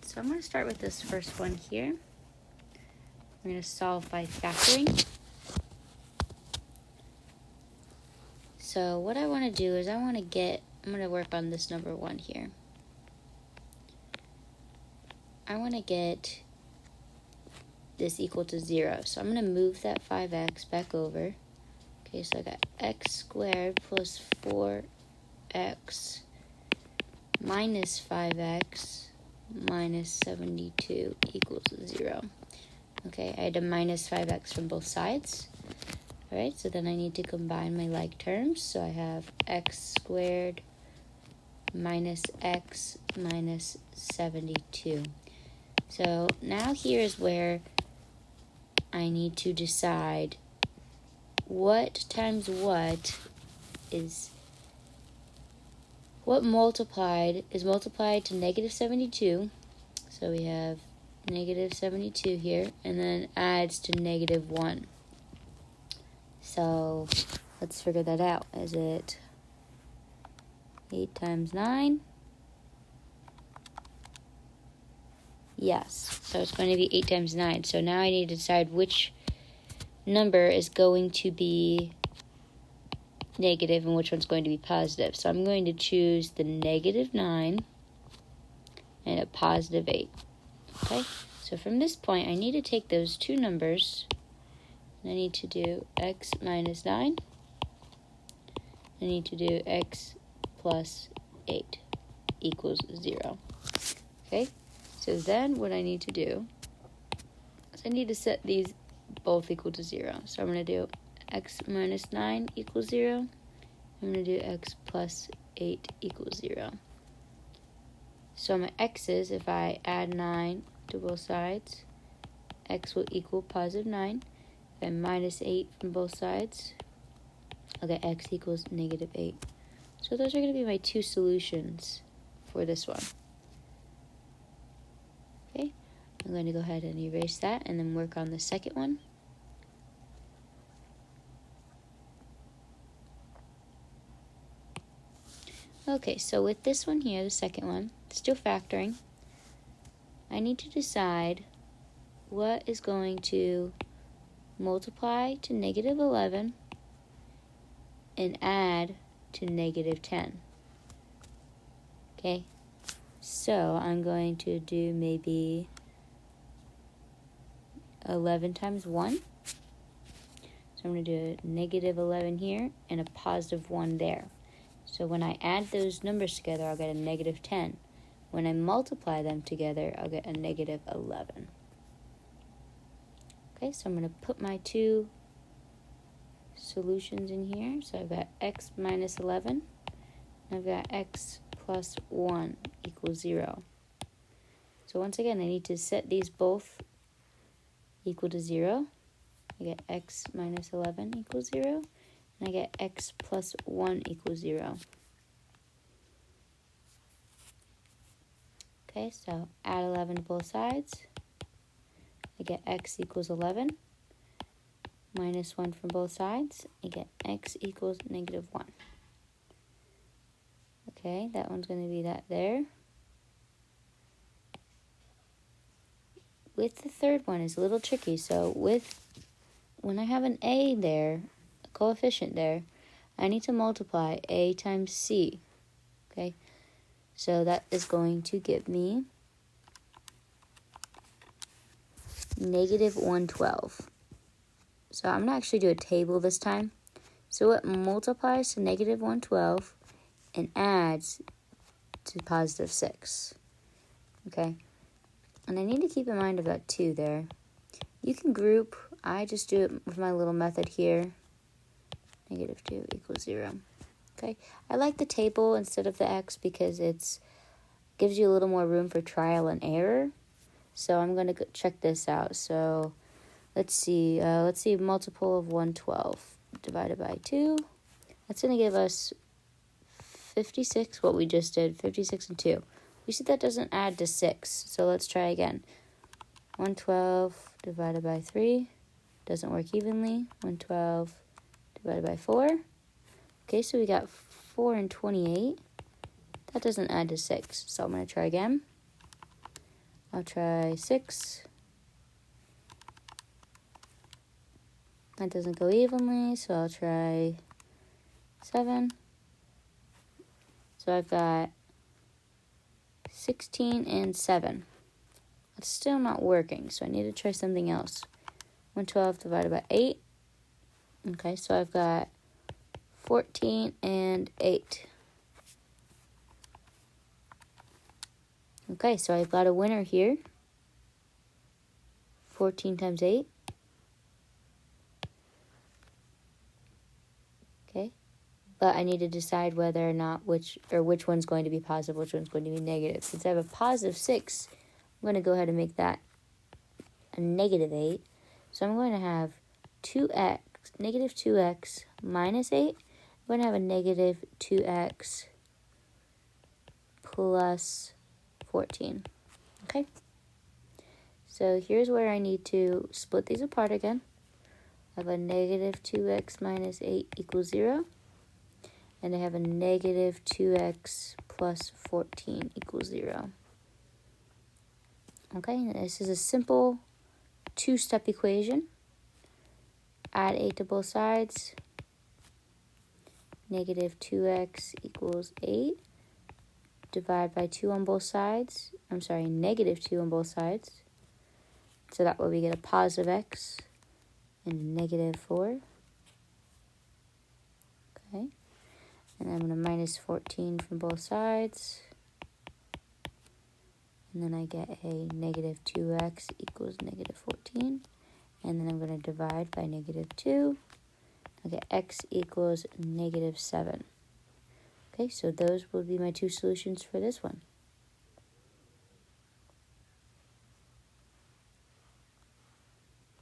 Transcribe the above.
So I'm going to start with this first one here. We're going to solve by factoring. So what I want to do is I'm going to work on this number 1 here. I want to get this equal to 0. So I'm going to move that 5x back over. Okay, so I got x squared plus 4x minus 5x minus 72 equals 0. Okay, I had to minus 5x from both sides. Alright, so then I need to combine my like terms. So I have x squared minus x minus 72. So now here's where I need to decide what times what is what multiplied to negative 72. So we have negative 72 here, and then adds to negative 1. So let's figure that out. Is it 8 times 9? Yes, so it's going to be 8 times 9. So now I need to decide which number is going to be negative and which one's going to be positive. So I'm going to choose the negative 9 and a positive 8. Okay, so from this point, I need to take those two numbers, and I need to do x minus 9. I need to do x plus 8 equals 0. Okay, so then what I need to do is I need to set these both equal to 0. So I'm going to do x minus 9 equals 0. I'm going to do x plus 8 equals 0. So my x's, if I add 9 to both sides, x will equal positive 9. If I minus 8 from both sides, I'll get x equals negative 8. So those are going to be my two solutions for this one. Okay, I'm going to go ahead and erase that and then work on the second one. Okay, so with this one here, the second one, still factoring, I need to decide what is going to multiply to negative 11 and add to negative 10. Okay, so I'm going to do maybe 11 times 1. So I'm going to do a negative 11 here and a positive 1 there. So when I add those numbers together, I'll get a negative 10. When I multiply them together, I'll get a negative 11. Okay, so I'm going to put my two solutions in here. So I've got x minus 11, and I've got x plus 1 equals 0. So once again, I need to set these both equal to 0. I get x minus 11 equals 0. And I get x plus 1 equals 0. Okay, so add 11 to both sides. I get x equals 11. Minus 1 from both sides. I get x equals negative 1. Okay, that one's going to be that there. With the third one is a little tricky. So when I have an a there, coefficient there, I need to multiply a times c. Okay, so that is going to give me negative 112. So I'm going to actually do a table this time. So it multiplies to negative 112 and adds to positive 6. Okay, and I need to keep in mind I've got 2 there. You can group. I just do it with my little method here. Negative 2 equals 0. Okay, I like the table instead of the x because it gives you a little more room for trial and error. So I'm going to check this out. So let's see multiple of 112 divided by 2. That's going to give us 56, what we just did, 56 and 2. We see that doesn't add to 6, so let's try again. 112 divided by 3 doesn't work evenly. 112 divided by 4. Okay, so we got 4 and 28. That doesn't add to 6, so I'm going to try again. I'll try 6. That doesn't go evenly, so I'll try 7. So I've got 16 and 7. It's still not working, so I need to try something else. 112 divided by 8. Okay, so I've got 14 and 8. Okay, so I've got a winner here. 14 times 8. Okay, but I need to decide whether or not which one's going to be positive, which one's going to be negative. Since I have a positive 6, I'm going to go ahead and make that a negative 8. So I'm going to have negative 2x minus 8. I'm going to have a negative 2x plus 14. Okay? So here's where I need to split these apart again. I have a negative 2x minus 8 equals 0. And I have a negative 2x plus 14 equals 0. Okay, this is a simple two-step equation. Add 8 to both sides. Negative 2x equals 8. Divide by 2 on both sides. I'm sorry, negative 2 on both sides. So that way we get a positive x and a negative 4. Okay. And I'm going to minus 14 from both sides. And then I get a negative 2x equals negative 14. And then I'm going to divide by negative 2. I get x equals negative 7. Okay, so those will be my two solutions for this one.